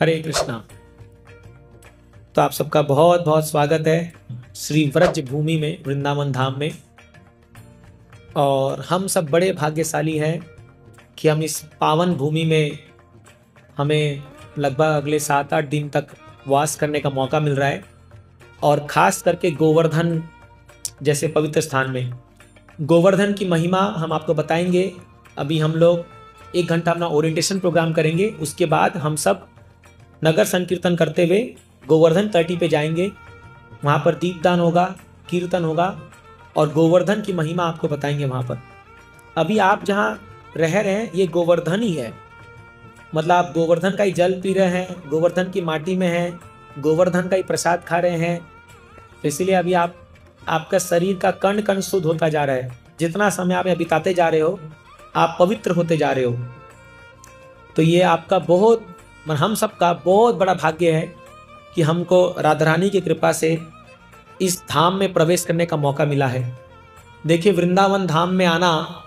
हरे कृष्णा। तो आप सबका बहुत बहुत स्वागत है श्री व्रज भूमि में, वृंदावन धाम में। और हम सब बड़े भाग्यशाली हैं कि हम इस पावन भूमि में हमें लगभग अगले 7-8 दिन तक वास करने का मौका मिल रहा है। और ख़ास करके गोवर्धन जैसे पवित्र स्थान में गोवर्धन की महिमा हम आपको बताएंगे। अभी हम लोग 1 घंटा अपना ओरिएंटेशन प्रोग्राम करेंगे। उसके बाद हम सब नगर संकीर्तन करते हुए गोवर्धन तटी पे जाएंगे। वहाँ पर दीपदान होगा, कीर्तन होगा और गोवर्धन की महिमा आपको बताएंगे वहाँ पर। अभी आप जहाँ रह रहे हैं ये गोवर्धन ही है, मतलब आप गोवर्धन का ही जल पी रहे हैं, गोवर्धन की माटी में हैं, गोवर्धन का ही प्रसाद खा रहे हैं। तो इसीलिए अभी आपका शरीर का कण कण शुद्ध होता जा रहा है। जितना समय आप बिताते जा रहे हो आप पवित्र होते जा रहे हो। तो ये आपका बहुत, हम सबका बहुत बड़ा भाग्य है कि हमको राधा रानी की कृपा से इस धाम में प्रवेश करने का मौका मिला है। देखिए, वृंदावन धाम में आना,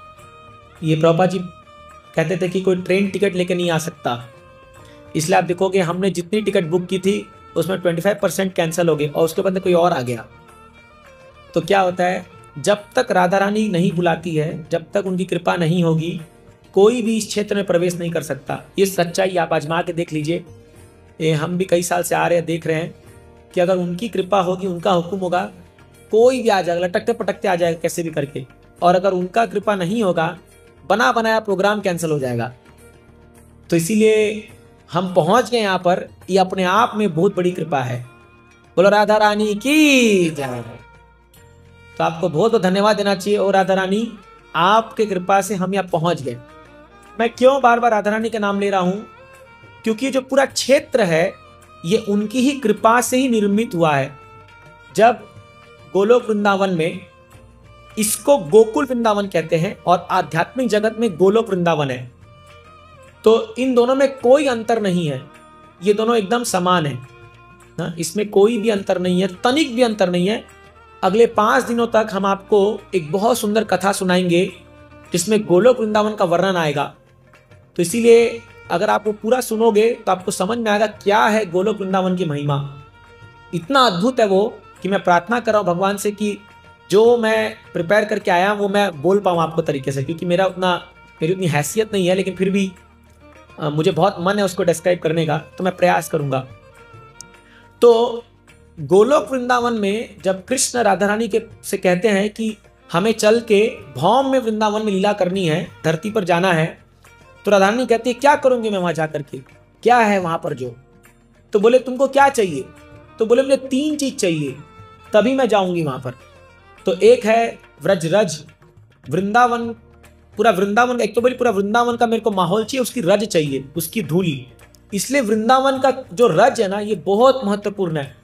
ये प्रभुपाद जी कहते थे कि कोई ट्रेन टिकट लेके नहीं आ सकता। इसलिए आप देखोगे हमने जितनी टिकट बुक की थी उसमें 25% कैंसिल हो गए और उसके बाद कोई और आ गया। तो क्या होता है, जब तक राधा रानी नहीं बुलाती है, जब तक उनकी कृपा नहीं होगी, कोई भी इस क्षेत्र में प्रवेश नहीं कर सकता। ये सच्चाई आप आजमा के देख लीजिए। ये हम भी कई साल से आ रहे हैं, देख रहे हैं कि अगर उनकी कृपा होगी, उनका हुक्म होगा, कोई भी आ जाएगा, लटकते पटकते आ जाएगा कैसे भी करके। और अगर उनका कृपा नहीं होगा, बना बनाया प्रोग्राम कैंसिल हो जाएगा। तो इसीलिए हम पहुंच गए यहाँ पर, ये अपने आप में बहुत बड़ी कृपा है। बोलो राधा रानी की जय। तो आपको बहुत बहुत धन्यवाद देना चाहिए। और राधा रानी, आपके कृपा से हम यहाँ पहुंच गए। मैं क्यों बार बार राधा रानी का नाम ले रहा हूं, क्योंकि जो पूरा क्षेत्र है ये उनकी ही कृपा से ही निर्मित हुआ है। जब गोलोक वृंदावन में, इसको गोकुल वृंदावन कहते हैं और आध्यात्मिक जगत में गोलोक वृंदावन है, तो इन दोनों में कोई अंतर नहीं है। ये दोनों एकदम समान है ना, इसमें कोई भी अंतर नहीं है, तनिक भी अंतर नहीं है। अगले 5 दिनों तक हम आपको एक बहुत सुंदर कथा सुनाएंगे जिसमें गोलोक वृंदावन का वर्णन आएगा। तो इसीलिए अगर आप वो पूरा सुनोगे तो आपको समझ में आएगा क्या है गोलोक वृंदावन की महिमा। इतना अद्भुत है वो कि मैं प्रार्थना कर रहा हूँ भगवान से कि जो मैं प्रिपेयर करके आया वो मैं बोल पाऊँ आपको तरीके से, क्योंकि मेरी उतनी हैसियत नहीं है, लेकिन फिर भी मुझे बहुत मन है उसको डिस्क्राइब करने का, तो मैं प्रयास करूँगा। तो गोलोक वृंदावन में जब कृष्ण राधा रानी से कहते हैं कि हमें चल के भौम में वृंदावन में लीला करनी है, धरती पर जाना है, तो राधा रानी कहती है क्या करूंगी मैं वहां जाकर के, क्या है वहां पर जो। तो बोले तुमको क्या चाहिए, तो बोले मुझे 3 चीज चाहिए तभी मैं जाऊंगी वहां पर। तो एक है व्रज रज, वृंदावन, पूरा वृंदावन का, एक तो बोली पूरा वृंदावन का मेरे को माहौल चाहिए, उसकी रज चाहिए, उसकी धूली। इसलिए वृंदावन का जो रज है ना, ये बहुत महत्वपूर्ण है।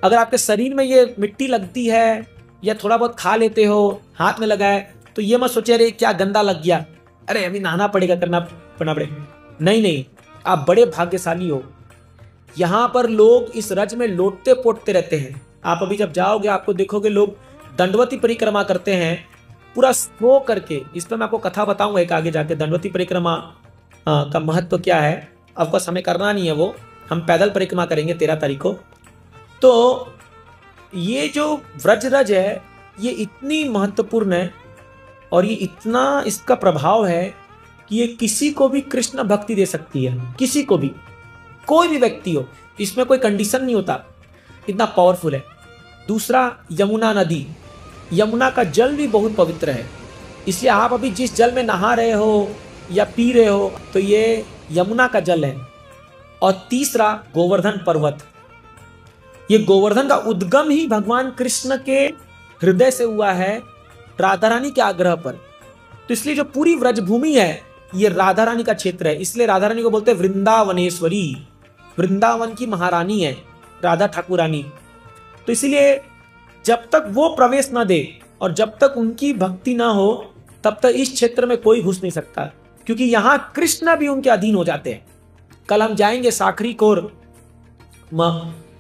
अगर आपके शरीर में ये मिट्टी लगती है या थोड़ा बहुत खा लेते हो, हाथ में लगा है, तो ये मत सोचे अरे क्या गंदा लग गया, अरे अभी नहाना पड़ेगा, करना पड़ेगा। नहीं, आप बड़े भाग्यशाली हो। यहाँ पर लोग इस रज में लौटते पोटते रहते हैं। आप अभी जब जाओगे आपको देखोगे लोग दंडवती परिक्रमा करते हैं पूरा स्लो करके। इस पर मैं आपको कथा बताऊंगा एक आगे जाके, दंडवती परिक्रमा का महत्व क्या है। आपको समय करना नहीं है, वो हम पैदल परिक्रमा करेंगे 13 तारीख को। तो ये जो व्रज रज है ये इतनी महत्वपूर्ण है और ये इतना इसका प्रभाव है कि ये किसी को भी कृष्ण भक्ति दे सकती है, किसी को भी, कोई भी व्यक्ति हो, इसमें कोई कंडीशन नहीं होता, इतना पावरफुल है। दूसरा, यमुना नदी, यमुना का जल भी बहुत पवित्र है, इसलिए आप अभी जिस जल में नहा रहे हो या पी रहे हो तो ये यमुना का जल है। और तीसरा, गोवर्धन पर्वत, ये गोवर्धन का उद्गम ही भगवान कृष्ण के हृदय से हुआ है राधा रानी के आग्रह पर। तो इसलिए जो पूरी व्रजभूमि है ये राधा रानी का क्षेत्र है, इसलिए राधा रानी को बोलते हैं वृंदावनेश्वरी, वृंदावन की महारानी है राधा ठाकुरानी। तो इसलिए जब तक वो प्रवेश ना दे और जब तक उनकी भक्ति ना हो तब तक इस क्षेत्र में कोई घुस नहीं सकता, क्योंकि यहाँ कृष्ण भी उनके अधीन हो जाते हैं। कल हम जाएंगे साखरी कोर,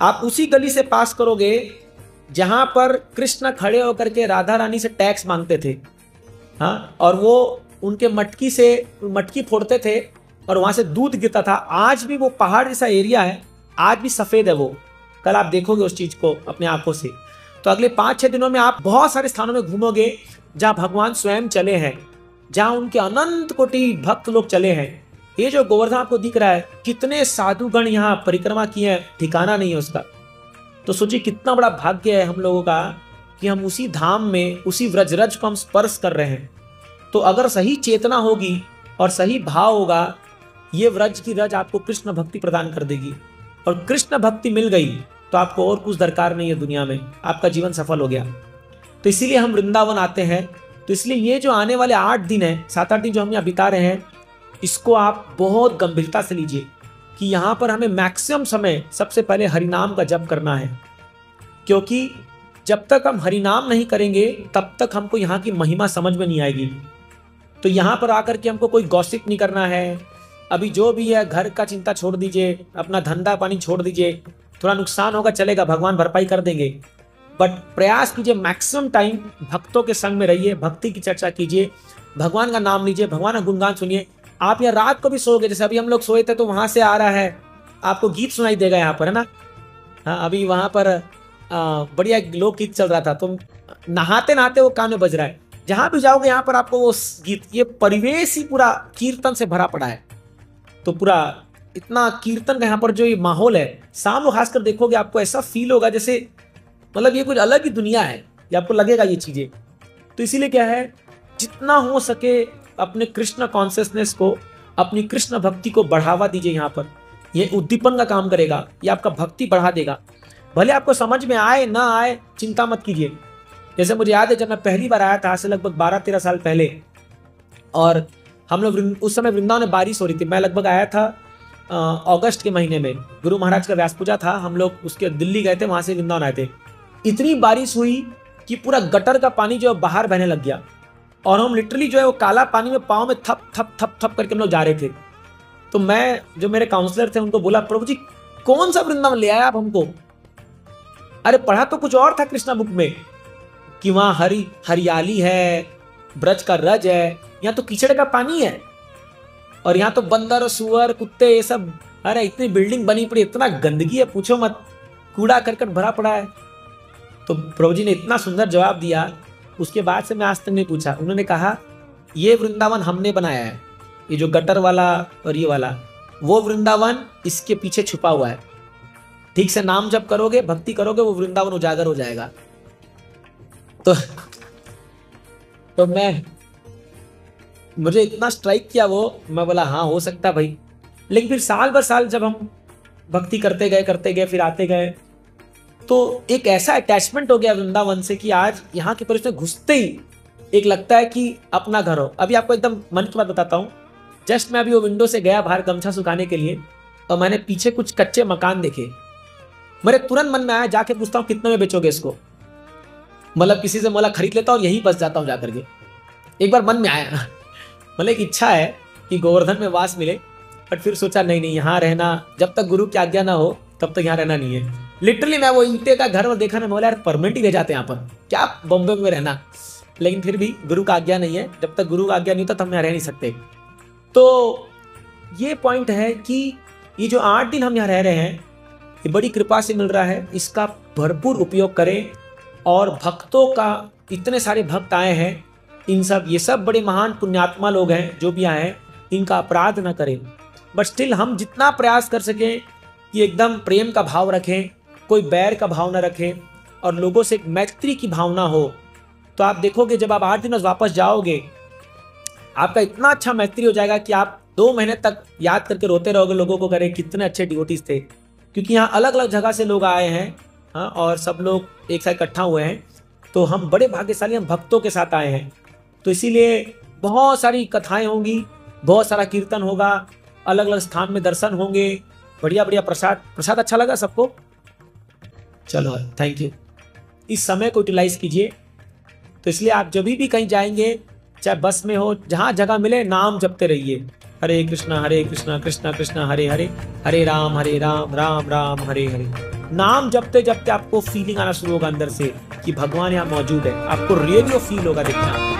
आप उसी गली से पास करोगे जहां पर कृष्ण खड़े होकर के राधा रानी से टैक्स मांगते थे। हाँ, और वो उनके मटकी फोड़ते थे और वहां से दूध गिरता था। आज भी वो पहाड़ जैसा एरिया है, आज भी सफेद है वो, कल आप देखोगे उस चीज को अपने आंखों से। तो अगले 5-6 दिनों में आप बहुत सारे स्थानों में घूमोगे जहां भगवान स्वयं चले हैं, जहां उनके अनंत कोटि भक्त लोग चले हैं। ये जो गोवर्धन आपको दिख रहा है, कितने साधुगण यहाँ परिक्रमा किए हैं, ठिकाना नहीं है उसका। तो सोचिए कितना बड़ा भाग्य है हम लोगों का कि हम उसी धाम में, उसी व्रजरज को हम स्पर्श कर रहे हैं। तो अगर सही चेतना होगी और सही भाव होगा, ये व्रज की रज आपको कृष्ण भक्ति प्रदान कर देगी। और कृष्ण भक्ति मिल गई तो आपको और कुछ दरकार नहीं है दुनिया में, आपका जीवन सफल हो गया। तो इसीलिए हम वृंदावन आते हैं। तो इसलिए ये जो आने वाले 8 दिन है, 7-8 दिन जो हम यहाँ बिता रहे हैं, इसको आप बहुत गंभीरता से लीजिए कि यहाँ पर हमें मैक्सिमम समय सबसे पहले हरिनाम का जप करना है। क्योंकि जब तक हम हरिनाम नहीं करेंगे तब तक हमको यहाँ की महिमा समझ में नहीं आएगी। तो यहाँ पर आकर के हमको कोई गॉसिप नहीं करना है। अभी जो भी है घर का चिंता छोड़ दीजिए, अपना धंधा पानी छोड़ दीजिए, थोड़ा नुकसान होगा चलेगा, भगवान भरपाई कर देंगे। बट प्रयास कीजिए मैक्सिमम टाइम भक्तों के संग में रहिए, भक्ति की चर्चा कीजिए, भगवान का नाम लीजिए, भगवान का गुणगान सुनिए। आप यहाँ रात को भी सोओगे, जैसे अभी हम लोग सोए थे तो वहां से आ रहा है आपको गीत सुनाई देगा यहाँ पर, है ना। हाँ, अभी वहां पर बढ़िया लोकगीत चल रहा था, तो नहाते नहाते वो कान में बज रहा है। जहां भी जाओगे यहाँ पर आपको वो गीत, ये परिवेश ही पूरा कीर्तन से भरा पड़ा है। तो पूरा इतना कीर्तन का यहाँ पर जो ये माहौल है, शाम को खासकर देखोगे आपको ऐसा फील होगा जैसे मतलब ये कुछ अलग ही दुनिया है, ये आपको लगेगा ये चीजें। तो इसीलिए क्या है, जितना हो सके अपने कृष्ण कॉन्शियसनेस को, अपनी कृष्ण भक्ति को बढ़ावा दीजिए। यहाँ पर ये उद्दीपन का काम करेगा, ये आपका भक्ति बढ़ा देगा। भले आपको समझ में आए ना आए, चिंता मत कीजिए। जैसे मुझे याद है जब मैं पहली बार आया था, आज से लगभग 12-13 साल पहले, और हम लोग उस समय वृंदावन में बारिश हो रही थी। मैं लगभग आया था अगस्त के महीने में, गुरु महाराज का व्यास पूजा था, हम लोग उसके दिल्ली गए थे, वहां से वृंदावन आए थे। इतनी बारिश हुई कि पूरा गटर का पानी जो है बाहर बहने लग गया, और हम लिटरली जो है वो काला पानी में पाँव में थप थप थप थप करके हम लोग जा रहे थे। तो मैं, जो मेरे काउंसलर थे, उनको बोला, प्रभु जी कौन सा वृंदावन ले आया आप हमको? अरे पढ़ा तो कुछ और था कृष्णा बुक में कि वहां हरियाली है, ब्रज का रज है, यहाँ तो कीचड़ का पानी है, और यहाँ तो बंदर सुअर कुत्ते ये सब, अरे इतनी बिल्डिंग बनी पड़ी, इतना गंदगी है पूछो मत, कूड़ा करकट भरा पड़ा है। तो प्रभु जी ने इतना सुंदर जवाब दिया, उसके बाद से मैं आज तक नहीं पूछा। उन्होंने कहा ये वृंदावन हमने बनाया है, ये जो गटर वाला और ये वाला, वो वृंदावन इसके पीछे छुपा हुआ है। ठीक से नाम जप करोगे, भक्ति करोगे, वो वृंदावन उजागर हो जाएगा। तो मुझे इतना स्ट्राइक किया वो, मैं बोला हाँ हो सकता भाई। लेकिन फिर साल भर साल जब हम भक्ति करते गए फिर आते गए, तो एक ऐसा अटैचमेंट हो गया वृंदावन से कि आज यहाँ के परिसर में घुसते ही एक लगता है कि अपना घर हो। अभी आपको एकदम मन की बात बताता हूँ। जस्ट मैं अभी वो विंडो से गया बाहर गमछा सुखाने के लिए, और मैंने पीछे कुछ कच्चे मकान देखे। मेरे तुरंत मन में आया, जाके पूछता हूँ कितने में बेचोगे इसको, मतलब किसी से मोला खरीद लेता हूँ और यहीं बस जाता हूँ जाकर के। एक बार मन में आया, मतलब एक इच्छा है कि गोवर्धन में वास मिले, बट फिर सोचा नहीं यहाँ रहना, जब तक गुरु की आज्ञा ना हो तब तक यहाँ रहना नहीं है। लिटरली मैं वो ईंटे का घर और देखा ना, बोला यार परमानेंट ही रह जाते हैं यहाँ पर, क्या बॉम्बे में रहना। लेकिन फिर भी गुरु का आज्ञा नहीं है, जब तक गुरु का आज्ञा नहीं होता तो हम यहाँ रह नहीं सकते। तो ये पॉइंट है कि ये जो 8 दिन हम यहाँ रह रहे हैं, ये बड़ी कृपा से मिल रहा है, इसका भरपूर उपयोग करें। और भक्तों का, इतने सारे भक्त आए हैं, ये सब बड़े महान पुण्यात्मा लोग हैं जो भी आए हैं, इनका अपराध ना करें। बट स्टिल हम जितना प्रयास कर सकें कि एकदम प्रेम का भाव रखें, कोई बैर का भाव ना रखें, और लोगों से एक मैत्री की भावना हो। तो आप देखोगे जब आप 8 दिन वापस जाओगे, आपका इतना अच्छा मैत्री हो जाएगा कि आप 2 महीने तक याद करके रोते रहोगे लोगों को, करे कितने अच्छे डिवोटीज थे। क्योंकि यहाँ अलग अलग जगह से लोग आए हैं, हाँ, और सब लोग एक साथ इकट्ठा हुए हैं। तो हम बड़े भाग्यशाली, हम भक्तों के साथ आए हैं। तो इसीलिए बहुत सारी कथाएं होंगी, बहुत सारा कीर्तन होगा, अलग अलग स्थान में दर्शन होंगे, बढ़िया बढ़िया प्रसाद अच्छा लगा सबको? चलो थैंक यू। इस समय को यूटिलाइज कीजिए। तो इसलिए आप जब भी कहीं जाएंगे, चाहे बस में हो, जहाँ जगह मिले, नाम जपते रहिए, हरे कृष्णा कृष्णा कृष्णा हरे हरे, हरे राम राम राम हरे हरे। नाम जपते जपते आपको फीलिंग आना शुरू होगा अंदर से कि भगवान यहाँ मौजूद है, आपको रियली फील होगा। देखना